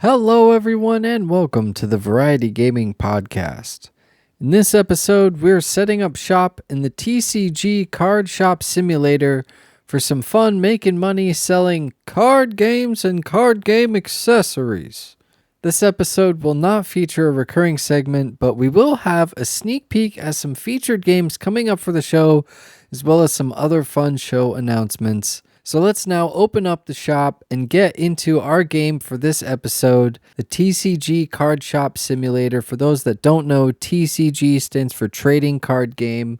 Hello, everyone, and welcome to the Variety Gaming Podcast. In this episode, we're setting up shop in the TCG Card Shop Simulator for some fun making money selling card games and card game accessories. This episode will not feature a recurring segment, but we will have a sneak peek at some featured games coming up for the show, as well as some other fun show announcements. So let's now open up the shop and get into our game for this episode, the TCG Card Shop Simulator. For those that don't know, TCG stands for Trading Card Game.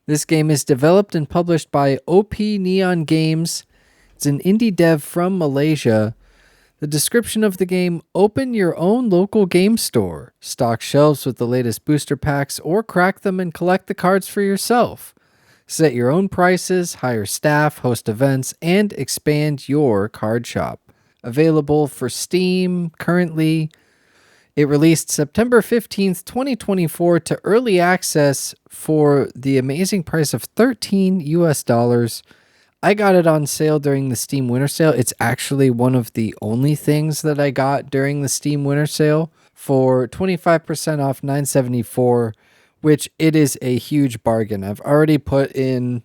This game is developed and published by OP Neon Games. It's an indie dev from Malaysia. The description of the game: open your own local game store, stock shelves with the latest booster packs, or crack them and collect the cards for yourself. Set your own prices, hire staff, host events, and expand your card shop. Available for Steam currently. It released September 15th, 2024 to early access for the amazing price of $13 US. I got it on sale during the Steam Winter Sale. It's actually one of the only things that I got during the Steam Winter Sale for 25% off $9.74, which it is a huge bargain. I've already put in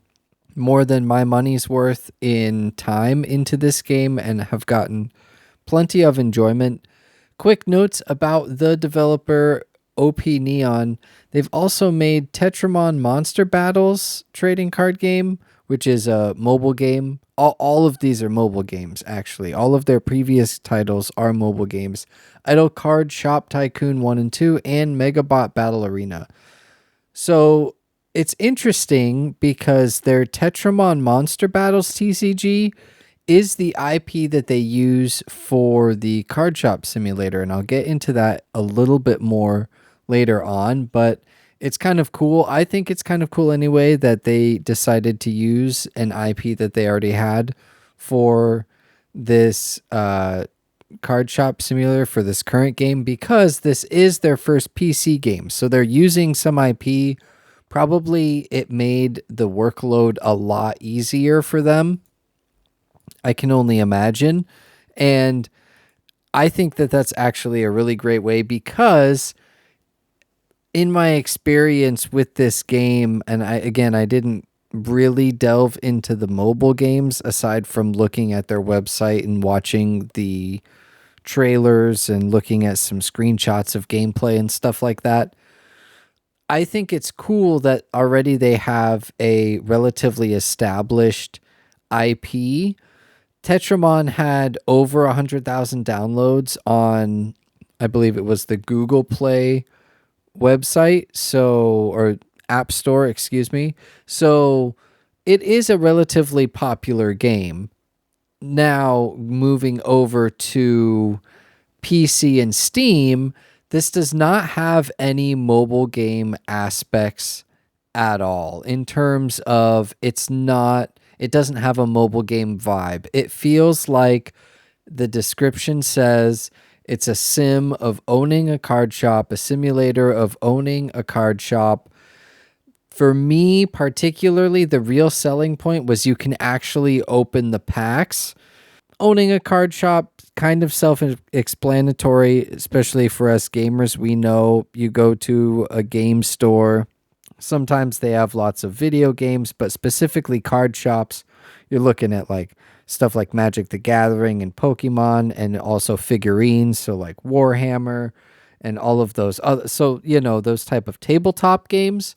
more than my money's worth in time into this game and have gotten plenty of enjoyment. Quick notes about the developer, OP Neon. They've also made Tetramon Monster Battles trading card game, which is a mobile game. All of these are mobile games, actually. All of their previous titles are mobile games. Idle Card Shop Tycoon 1 and 2 and Megabot Battle Arena. So it's interesting because their Tetramon Monster Battles TCG is the IP that they use for the Card Shop Simulator, and I'll get into that a little bit more later on, but it's kind of cool. I think it's kind of cool anyway that they decided to use an IP that they already had for this Card Shop Simulator for this current game, because this is their first PC game. So they're using some IP. Probably it made the workload a lot easier for them. I can only imagine. And I think that that's actually a really great way, because in my experience with this game, and I didn't really delve into the mobile games aside from looking at their website and watching the trailers and looking at some screenshots of gameplay and stuff like that. I think it's cool that already they have a relatively established IP. Tetramon had over 100,000 downloads on, I believe it was the Google Play website, or App Store, excuse me. So it is a relatively popular game. Now, moving over to PC and Steam, this does not have any mobile game aspects at all. In terms of it doesn't have a mobile game vibe. It feels like the description says it's a sim of owning a card shop, a simulator of owning a card shop. For me, particularly, the real selling point was you can actually open the packs. Owning a card shop, kind of self-explanatory, especially for us gamers. We know you go to a game store. Sometimes they have lots of video games, but specifically card shops, you're looking at like stuff like Magic the Gathering and Pokemon, and also figurines, so like Warhammer and all of those other, so those type of tabletop games.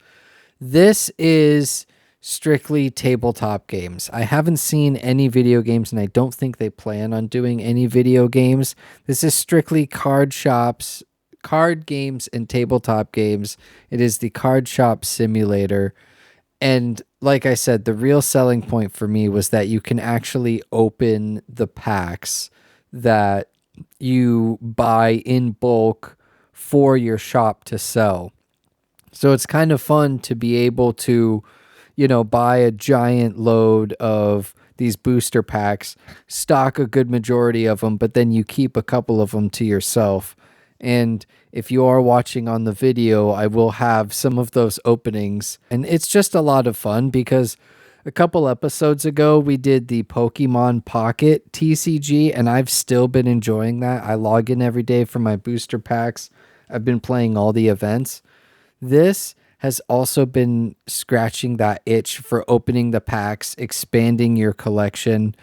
This is strictly tabletop games. I haven't seen any video games, and I don't think they plan on doing any video games. This is strictly card shops, card games, and tabletop games. It is the Card Shop Simulator. And like I said, the real selling point for me was that you can actually open the packs that you buy in bulk for your shop to sell. So it's kind of fun to be able to, buy a giant load of these booster packs, stock a good majority of them, but then you keep a couple of them to yourself. And if you are watching on the video, I will have some of those openings. And it's just a lot of fun because, A couple episodes ago, we did the Pokemon Pocket TCG, and I've still been enjoying that. I log in every day for my booster packs. I've been playing all the events. This has also been scratching that itch for opening the packs, expanding your collection.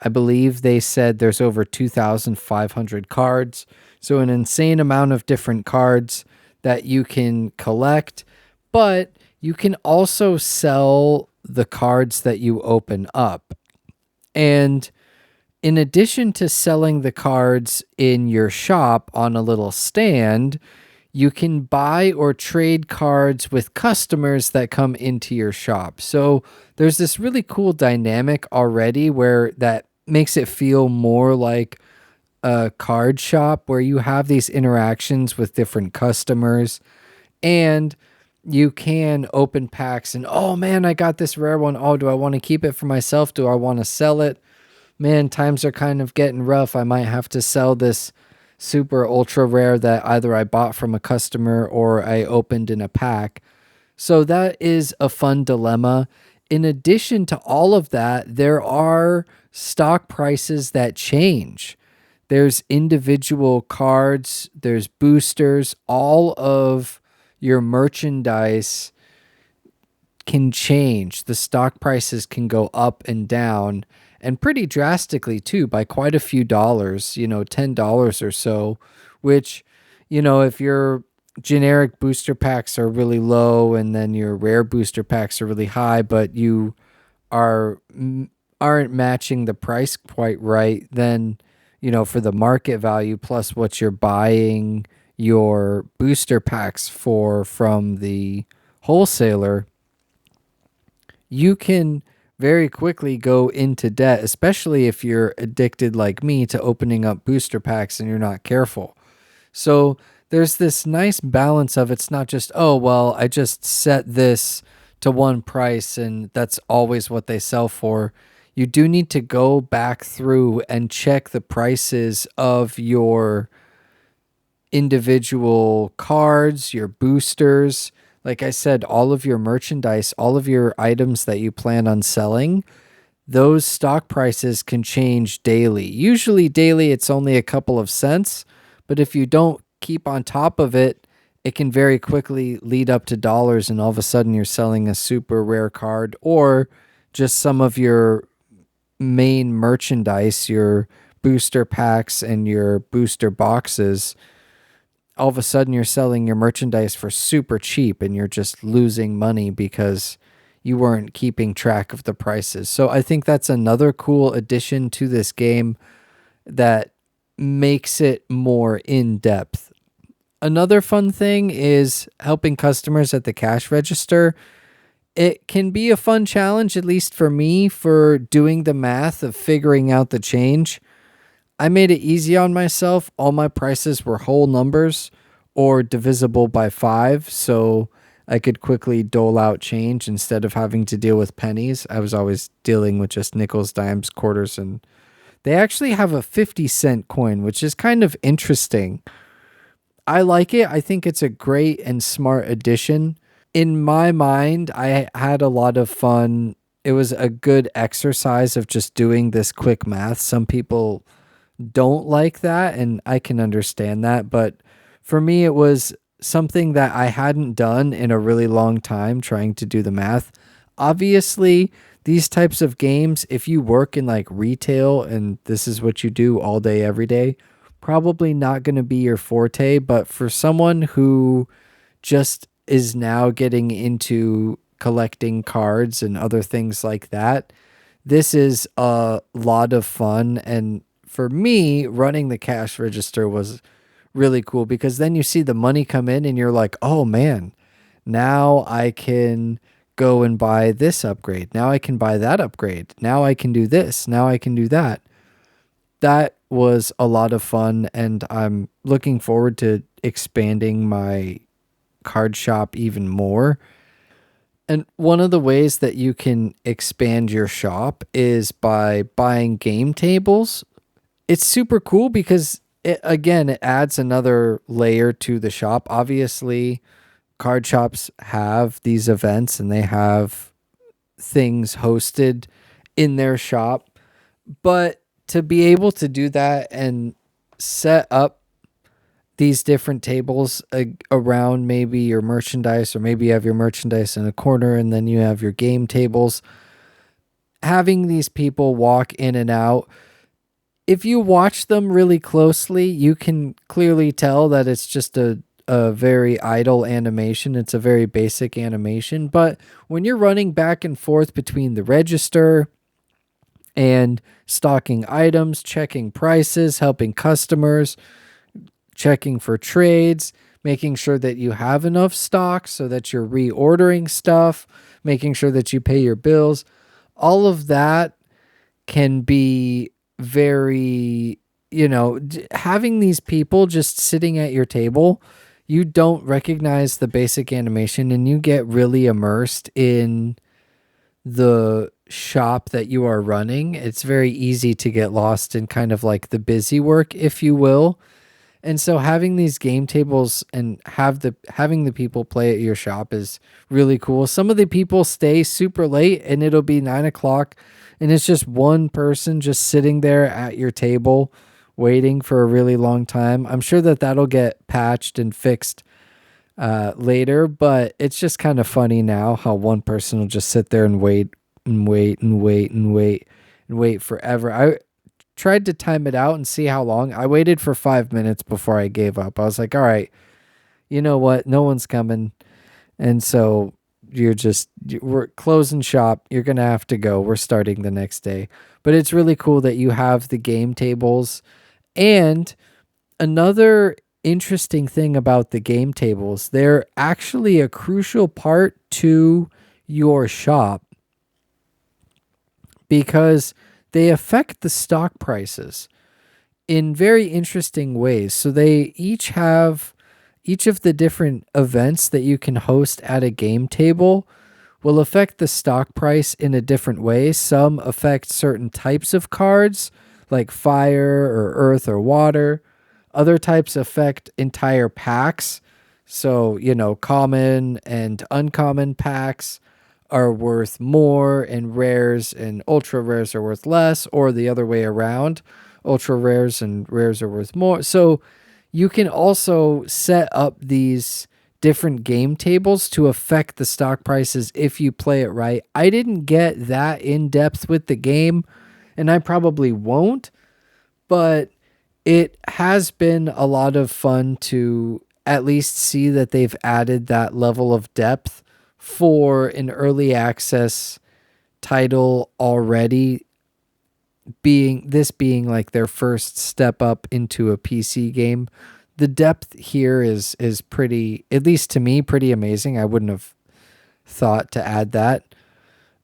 I believe they said there's over 2,500 cards, so an insane amount of different cards that you can collect, but you can also sell the cards that you open up. And in addition to selling the cards in your shop on a little stand, you can buy or trade cards with customers that come into your shop. So there's this really cool dynamic already where that makes it feel more like a card shop where you have these interactions with different customers, and you can open packs and, oh man, I got this rare one. Oh, do I want to keep it for myself? Do I want to sell it? Man, times are kind of getting rough. I might have to sell this super ultra rare that either I bought from a customer or I opened in a pack. So that is a fun dilemma. In addition to all of that, there are stock prices that change. There's individual cards, there's boosters, all of your merchandise can change. The stock prices can go up and down, and pretty drastically too, by quite a few dollars, $10 or so, which, if your generic booster packs are really low and then your rare booster packs are really high, but you aren't matching the price quite right, then, for the market value plus what you're buying your booster packs for from the wholesaler, you can very quickly go into debt, especially if you're addicted like me to opening up booster packs and you're not careful. So there's this nice balance of, it's not just, oh, well, I just set this to one price and that's always what they sell for. You do need to go back through and check the prices of your individual cards, your boosters. Like I said, all of your merchandise, all of your items that you plan on selling, those stock prices can change daily. Usually daily, it's only a couple of cents, but if you don't keep on top of it, it can very quickly lead up to dollars, and all of a sudden you're selling a super rare card or just some of your main merchandise, your booster packs and your booster boxes. All of a sudden you're selling your merchandise for super cheap and you're just losing money because you weren't keeping track of the prices. So I think that's another cool addition to this game that makes it more in depth. Another fun thing is helping customers at the cash register. It can be a fun challenge, at least for me, for doing the math of figuring out the change. I made it easy on myself. All my prices were whole numbers or divisible by 5, so I could quickly dole out change instead of having to deal with pennies. I was always dealing with just nickels, dimes, quarters, and they actually have a 50-cent coin, which is kind of interesting. I like it. I think it's a great and smart addition. In my mind, I had a lot of fun. It was a good exercise of just doing this quick math. Some people don't like that, and I can understand that, but for me it was something that I hadn't done in a really long time, trying to do the math. Obviously, these types of games, if you work in like retail and this is what you do all day every day, probably not going to be your forte, but for someone who just is now getting into collecting cards and other things like that, this is a lot of fun. And for me, running the cash register was really cool because then you see the money come in and you're like, oh man, now I can go and buy this upgrade. Now I can buy that upgrade. Now I can do this. Now I can do that. That was a lot of fun, and I'm looking forward to expanding my card shop even more. And one of the ways that you can expand your shop is by buying game tables. It's super cool because it adds another layer to the shop. Obviously, card shops have these events and they have things hosted in their shop. But to be able to do that and set up these different tables around maybe your merchandise, or maybe you have your merchandise in a corner and then you have your game tables, having these people walk in and out, if you watch them really closely, you can clearly tell that it's just a very idle animation. It's a very basic animation. But when you're running back and forth between the register and stocking items, checking prices, helping customers, checking for trades, making sure that you have enough stock so that you're reordering stuff, making sure that you pay your bills, all of that can be very, having these people just sitting at your table, you don't recognize the basic animation and you get really immersed in the shop that you are running. It's very easy to get lost in kind of like the busy work, if you will. And so having these game tables and having the people play at your shop is really cool. Some of the people stay super late and it'll be 9 o'clock and it's just one person just sitting there at your table waiting for a really long time. I'm sure that that'll get patched and fixed later, but it's just kind of funny now how one person will just sit there and wait and wait and wait and wait and wait forever. I tried to time it out and see how long. I waited for 5 minutes before I gave up. I was like, all right, you know what? No one's coming. And so we're closing shop. You're going to have to go. We're starting the next day. But it's really cool that you have the game tables. And another interesting thing about the game tables, they're actually a crucial part to your shop because they affect the stock prices in very interesting ways. So they each have each of the different events that you can host at a game table will affect the stock price in a different way. Some affect certain types of cards like fire or earth or water. Other types affect entire packs. So, common and uncommon packs are worth more, and rares and ultra rares are worth less, or the other way around. Ultra rares and rares are worth more. So you can also set up these different game tables to affect the stock prices if you play it right. I didn't get that in depth with the game, and I probably won't, but it has been a lot of fun to at least see that they've added that level of depth for an early access title already, being like their first step up into a PC game. The depth here is pretty, at least to me, pretty amazing. I wouldn't have thought to add that.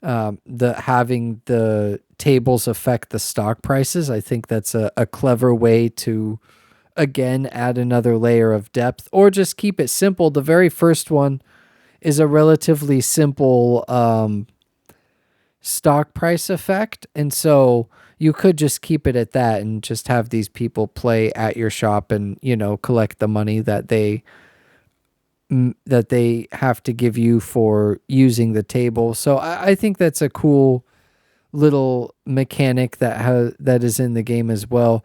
Having the tables affect the stock prices, I think that's a clever way to, again, add another layer of depth, or just keep it simple. The very first one is a relatively simple stock price effect, and so you could just keep it at that and just have these people play at your shop and collect the money that they have to give you for using the table. So I think that's a cool little mechanic that is in the game as well.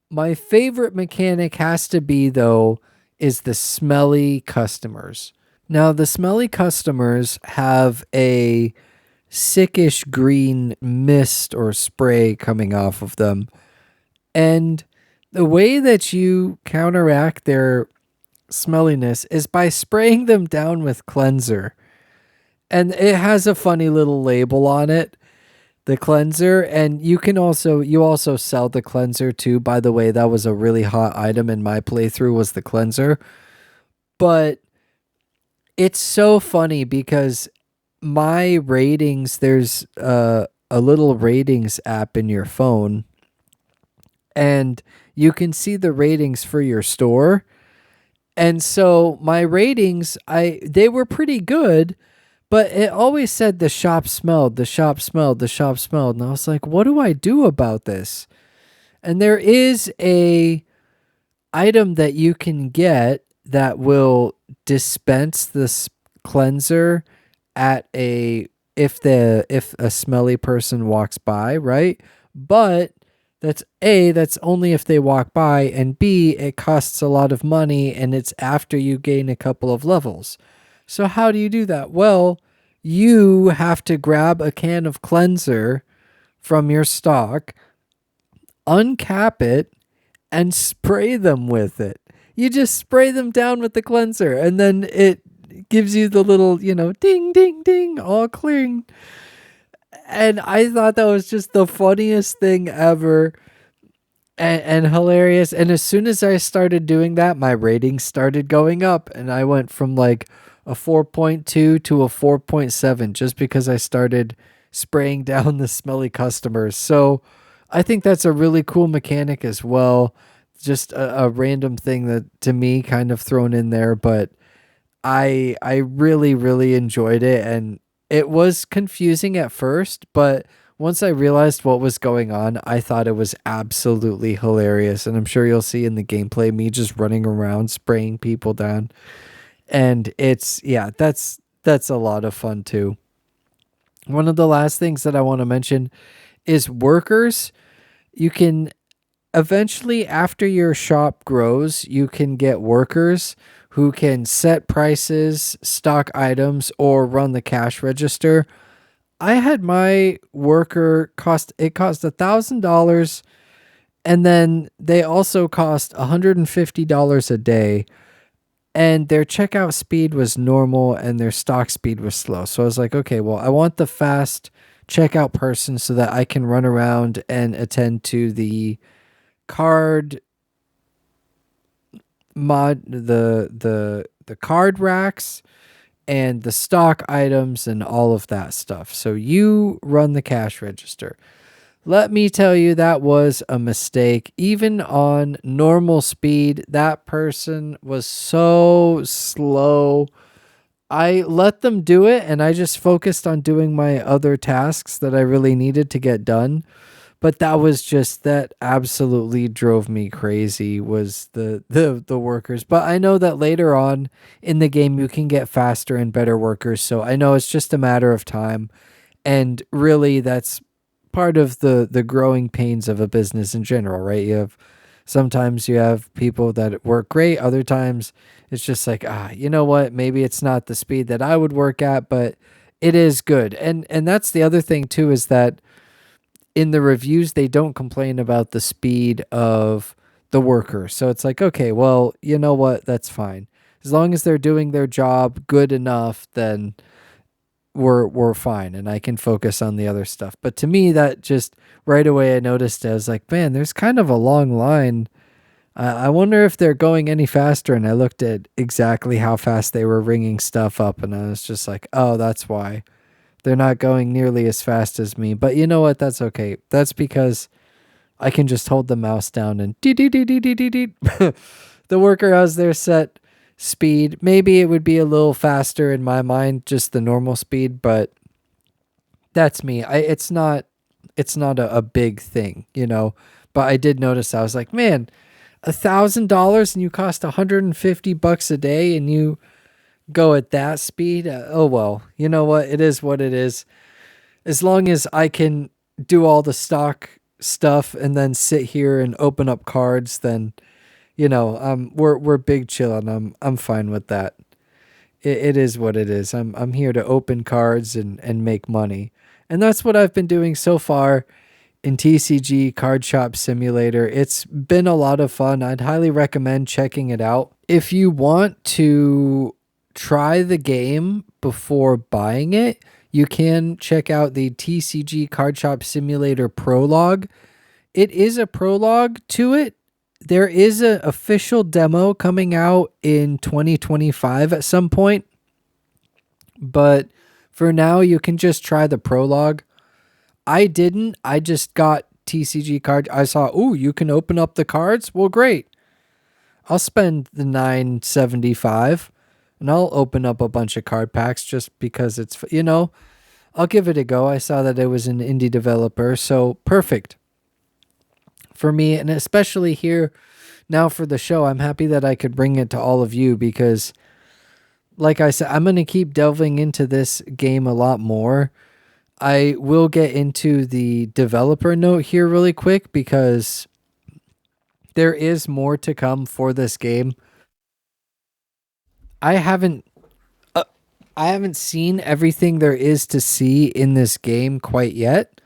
My favorite mechanic has to be, though, is the smelly customers. Now, the smelly customers have a sickish green mist or spray coming off of them. And the way that you counteract their smelliness is by spraying them down with cleanser. And it has a funny little label on it, the cleanser, and you also sell the cleanser too. By the way, that was a really hot item in my playthrough, was the cleanser. But it's so funny because my ratings, there's a little ratings app in your phone, and you can see the ratings for your store. And so my ratings, they were pretty good, but it always said the shop smelled, the shop smelled, the shop smelled. And I was like, what do I do about this? And there is a item that you can get that will dispense this cleanser at a if a smelly person walks by, right? But that's only if they walk by, and B, it costs a lot of money and it's after you gain a couple of levels. So how do you do that? Well, you have to grab a can of cleanser from your stock, uncap it, and spray them with it. You just spray them down with the cleanser, and then it gives you the little, ding, ding, ding, all clearing. And I thought that was just the funniest thing ever, and hilarious. And as soon as I started doing that, my ratings started going up, and I went from like a 4.2 to a 4.7 just because I started spraying down the smelly customers. So I think that's a really cool mechanic as well. Just a random thing that to me kind of thrown in there, but I really, really enjoyed it, and it was confusing at first, but once I realized what was going on, I thought it was absolutely hilarious. And I'm sure you'll see in the gameplay me just running around spraying people down. And that's a lot of fun too. One of the last things that I want to mention is workers. You can eventually, after your shop grows, you can get workers who can set prices, stock items, or run the cash register. I had my worker cost $1,000, and then they also cost $150 a day, and their checkout speed was normal and their stock speed was slow. So I was like, okay, well, I want the fast checkout person so that I can run around and attend to the card the card racks and the stock items and all of that stuff. So you run the cash register. Let me tell you, that was a mistake. Even on normal speed, that person was so slow. I let them do it, and I just focused on doing my other tasks that I really needed to get done. But that absolutely drove me crazy, was the workers. But I know that later on in the game you can get faster and better workers, so I know it's just a matter of time. And really, that's part of the growing pains of a business in general, right? Sometimes you have people that work great, other times it's just like, you know what, maybe it's not the speed that I would work at, but it is good. And that's the other thing too, is that in the reviews, they don't complain about the speed of the worker. So it's like, okay, well, you know what? That's fine. As long as they're doing their job good enough, then we're fine, and I can focus on the other stuff. But to me, that just right away I noticed, I was like, man, there's kind of a long line. I wonder if they're going any faster. And I looked at exactly how fast they were ringing stuff up, and I was just like, oh, that's why. They're not going nearly as fast as me. But you know what? That's okay. That's because I can just hold the mouse down and the worker has their set speed. Maybe it would be a little faster in my mind, just the normal speed, but that's me. It's not a big thing, But I did notice, I was like, man, $1,000 and you cost $150 a day and you go at that speed. Oh well, you know what, it is what it is. As long as I can do all the stock stuff and then sit here and open up cards, then we're big chill, and I'm fine with that. It is what it is. I'm here to open cards and make money, and that's what I've been doing so far in TCG Card Shop Simulator. It's been a lot of fun. I'd highly recommend checking it out. If you want to try the game before buying it, you can check out the TCG Card Shop Simulator prologue. It is a prologue to it. There is an official demo coming out in 2025 at some point, but for now you can just try the prologue. I didn't. I just got TCG card. I saw, you can open up the cards. Well, great. I'll spend the $9.75 and I'll open up a bunch of card packs just because it's, I'll give it a go. I saw that it was an indie developer, so perfect for me. And especially here now for the show, I'm happy that I could bring it to all of you, because like I said, I'm going to keep delving into this game a lot more. I will get into the developer note here really quick because there is more to come for this game. I haven't uh, I haven't seen everything there is to see in this game quite yet,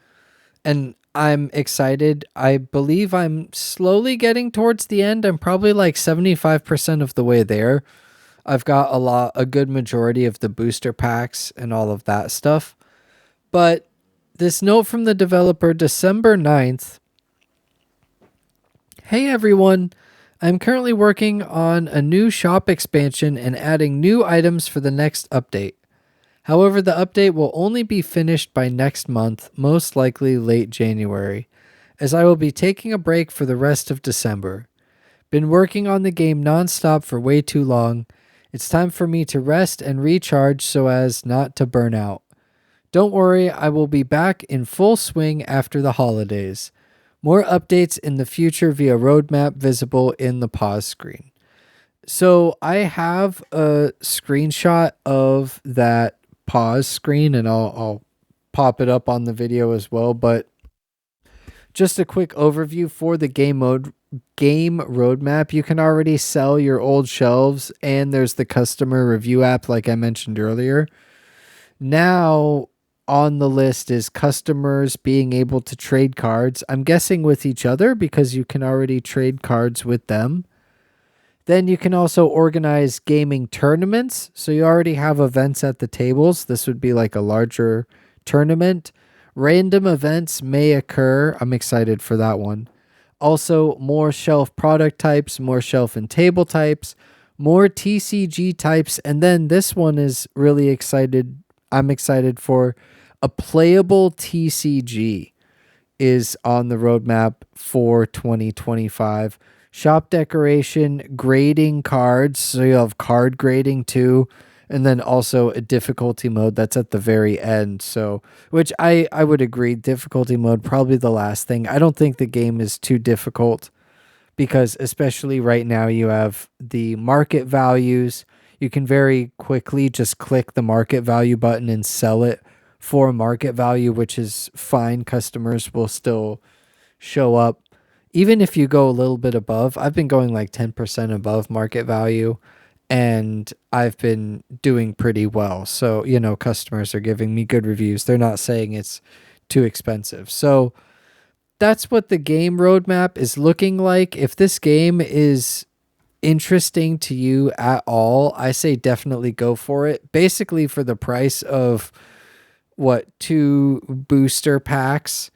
and I'm excited. I believe I'm slowly getting towards the end. I'm probably like 75% of the way there. I've got a good majority of the booster packs and all of that stuff. But this note from the developer, December 9th. Hey everyone, I'm currently working on a new shop expansion and adding new items for the next update. However, the update will only be finished by next month, most likely late January, as I will be taking a break for the rest of December. Been working on the game nonstop for way too long. It's time for me to rest and recharge so as not to burn out. Don't worry, I will be back in full swing after the holidays. More updates in the future via roadmap visible in the pause screen. So I have a screenshot of that pause screen and I'll pop it up on the video as well. But just a quick overview for the game roadmap. You can already sell your old shelves and there's the customer review app like I mentioned earlier. Now on the list is customers being able to trade cards. I'm guessing with each other because you can already trade cards with them. Then you can also organize gaming tournaments. So you already have events at the tables. This would be like a larger tournament. Random events may occur. I'm excited for that one. Also, more shelf product types, more shelf and table types, more TCG types. And then this one is really excited. I'm excited for a playable TCG is on the roadmap for 2025. Shop decoration, grading cards. So you have card grading too. And then also a difficulty mode that's at the very end. So, which I would agree, difficulty mode, probably the last thing. I don't think the game is too difficult because especially right now you have the market values. You can very quickly just click the market value button and sell it for market value, which is fine. Customers will still show up. Even if you go a little bit above, I've been going like 10% above market value and I've been doing pretty well. So, customers are giving me good reviews. They're not saying it's too expensive. So that's what the game roadmap is looking like. If this game is interesting to you at all, I say definitely go for it. Basically for the price of two booster packs,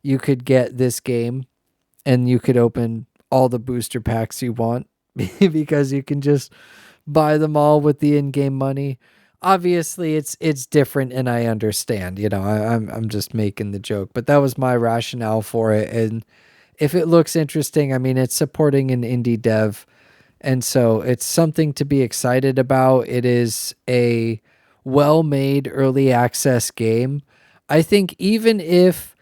you could get this game and you could open all the booster packs you want because you can just buy them all with the in-game money. Obviously it's different and I understand, I'm just making the joke, but that was my rationale for it. And if it looks interesting, I mean, it's supporting an indie dev. And so it's something to be excited about. It is a well-made early access game. I think even if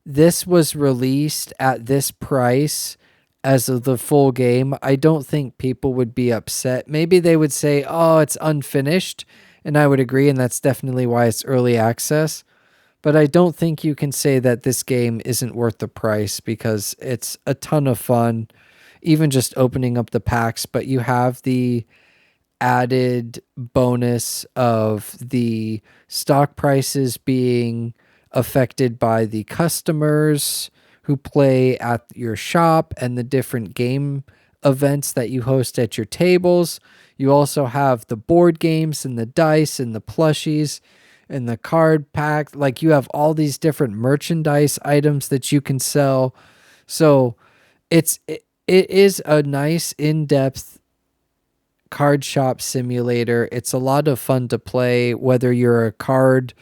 this was released at this price as of the full game, I don't think people would be upset. Maybe they would say, oh, it's unfinished. And I would agree. And that's definitely why it's early access. But I don't think you can say that this game isn't worth the price because it's a ton of fun, even just opening up the packs. But you have the added bonus of the stock prices being affected by the customers who play at your shop and the different game events that you host at your tables. You also have the board games and the dice and the plushies and the card pack. Like you have all these different merchandise items that you can sell. So it is a nice in-depth card shop simulator. It's a lot of fun to play, whether you're a card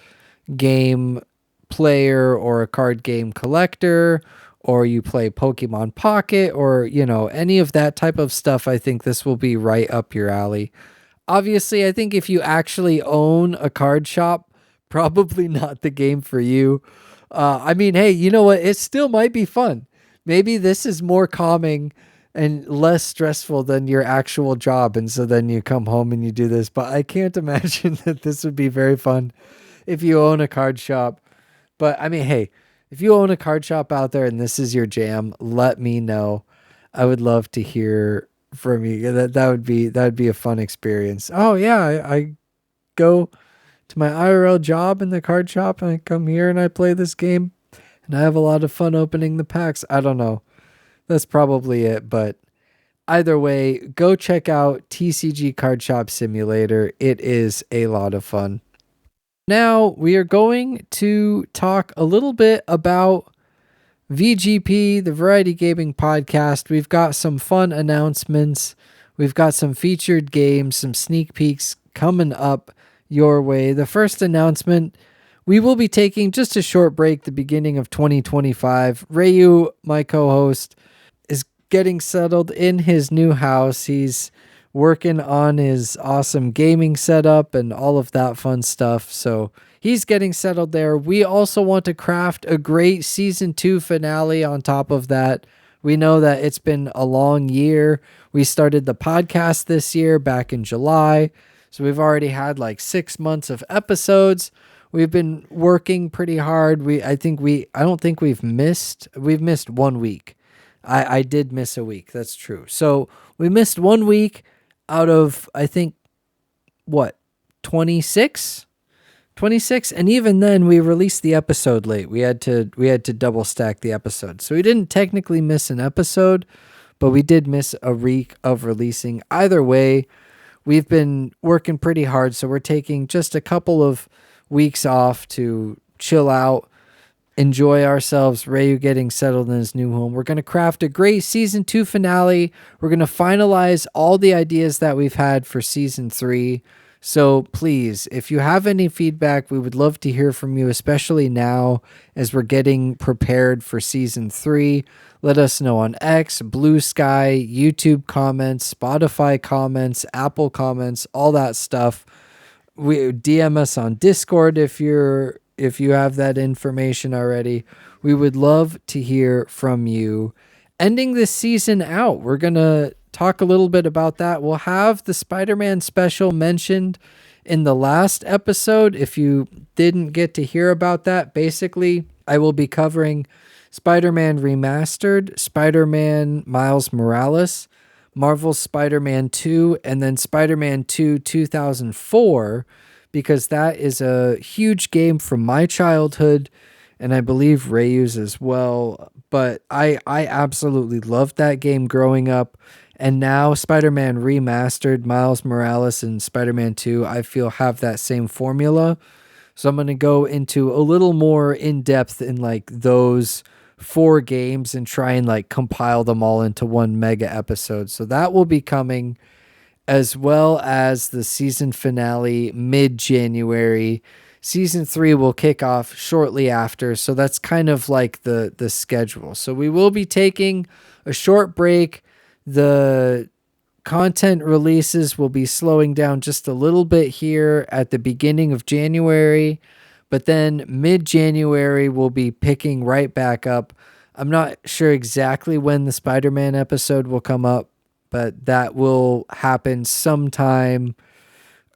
game player or a card game collector, or you play Pokemon Pocket, or, any of that type of stuff. I think this will be right up your alley. Obviously, I think if you actually own a card shop, probably not the game for you. I mean, hey, you know what? It still might be fun. Maybe this is more calming and less stressful than your actual job. And so then you come home and you do this. But I can't imagine that this would be very fun if you own a card shop. But I mean, hey, if you own a card shop out there and this is your jam, let me know. I would love to hear from you. That would be a fun experience. Oh yeah, I go to my IRL job in the card shop and I come here and I play this game and I have a lot of fun opening the packs. I don't know. That's probably it, but either way, go check out TCG Card Shop Simulator. It is a lot of fun. Now we are going to talk a little bit about VGP, the Variety Gaming Podcast. We've got some fun announcements. We've got some featured games, some sneak peeks coming up your way. The first announcement, we will be taking just a short break the beginning of 2025. Rayu, my co-host, is getting settled in his new house. He's working on his awesome gaming setup and all of that fun stuff. So he's getting settled there. We also want to craft a great season 2 finale on top of that. We know that it's been a long year. We started the podcast this year back in July. So we've already had like 6 months of episodes. We've been working pretty hard. I don't think we've missed 1 week. I did miss a week. That's true. So we missed 1 week out of, I think, 26? 26, and even then we released the episode late. We had to double stack the episode. So we didn't technically miss an episode, but we did miss a week of releasing. Either way, we've been working pretty hard, so we're taking just a couple of weeks off to chill out, enjoy ourselves. Rayu getting settled in his new home. We're going to craft a great season 2 finale. We're going to finalize all the ideas that we've had for season 3. So please, if you have any feedback, we would love to hear from you, especially now as we're getting prepared for season 3. Let us know on X, Blue Sky, YouTube comments, Spotify comments, Apple comments, all that stuff. We DM us on Discord if you have that information already. We would love to hear from you. Ending this season out, we're going to talk a little bit about that. We'll have the Spider-Man special mentioned in the last episode. If you didn't get to hear about that, basically, I will be covering Spider-Man Remastered, Spider-Man Miles Morales, Marvel's Spider-Man 2, and then Spider-Man 2 2004, because that is a huge game from my childhood, and I believe Rayu's as well. But I absolutely loved that game growing up. And now Spider-Man Remastered, Miles Morales, and Spider-Man 2, I feel have that same formula. So I'm going to go into a little more in depth in like those 4 games and try and like compile them all into one mega episode. So that will be coming, as well as the season finale mid-January. Season 3 will kick off shortly after. So that's kind of like the schedule. So we will be taking a short break. The content releases will be slowing down just a little bit here at the beginning of January, but then mid-January we'll be picking right back up. I'm not sure exactly when the Spider-Man episode will come up, but that will happen sometime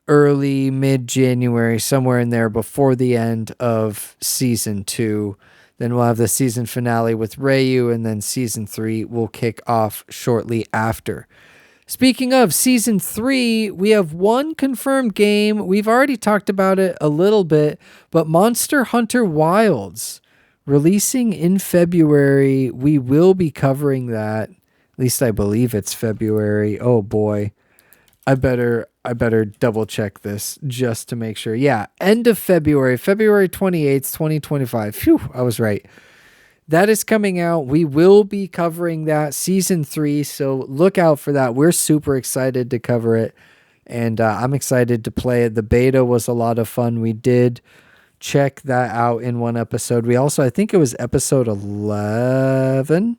early, mid-January, somewhere in there before the end of season 2. Then we'll have the season finale with Rayu, and then season 3 will kick off shortly after. Speaking of season 3, we have one confirmed game. We've already talked about it a little bit, but Monster Hunter Wilds releasing in February. We will be covering that. At least I believe it's February. Oh boy. I better double check this just to make sure. Yeah, end of February 28th, 2025. Phew, I was right. That is coming out. We will be covering that season 3, so look out for that. We're super excited to cover it, and I'm excited to play it. The beta was a lot of fun. We did check that out in one episode. We also, I think it was episode 11.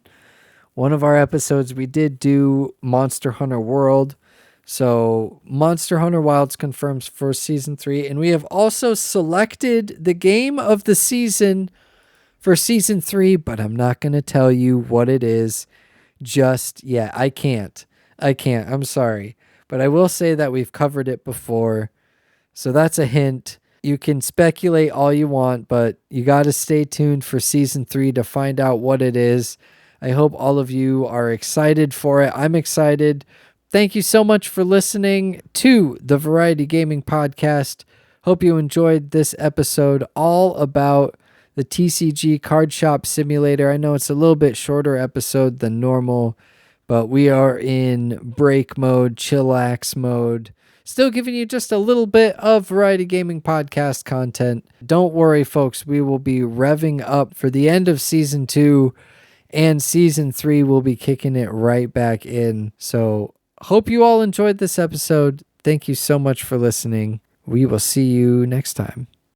One of our episodes, we did do Monster Hunter World. So Monster Hunter Wilds confirms for season 3. And we have also selected the game of the season for season 3, but I'm not going to tell you what it is. just yet. I can't. I'm sorry. But I will say that we've covered it before. So that's a hint. You can speculate all you want, but you got to stay tuned for season 3 to find out what it is. I hope all of you are excited for it. I'm excited. Thank you so much for listening to the Variety Gaming Podcast. Hope you enjoyed this episode all about the TCG Card Shop Simulator. I know it's a little bit shorter episode than normal, but we are in break mode, chillax mode. Still giving you just a little bit of Variety Gaming Podcast content. Don't worry, folks. We will be revving up for the end of Season 2, and Season 3 will be kicking it right back in. So, hope you all enjoyed this episode. Thank you so much for listening. We will see you next time.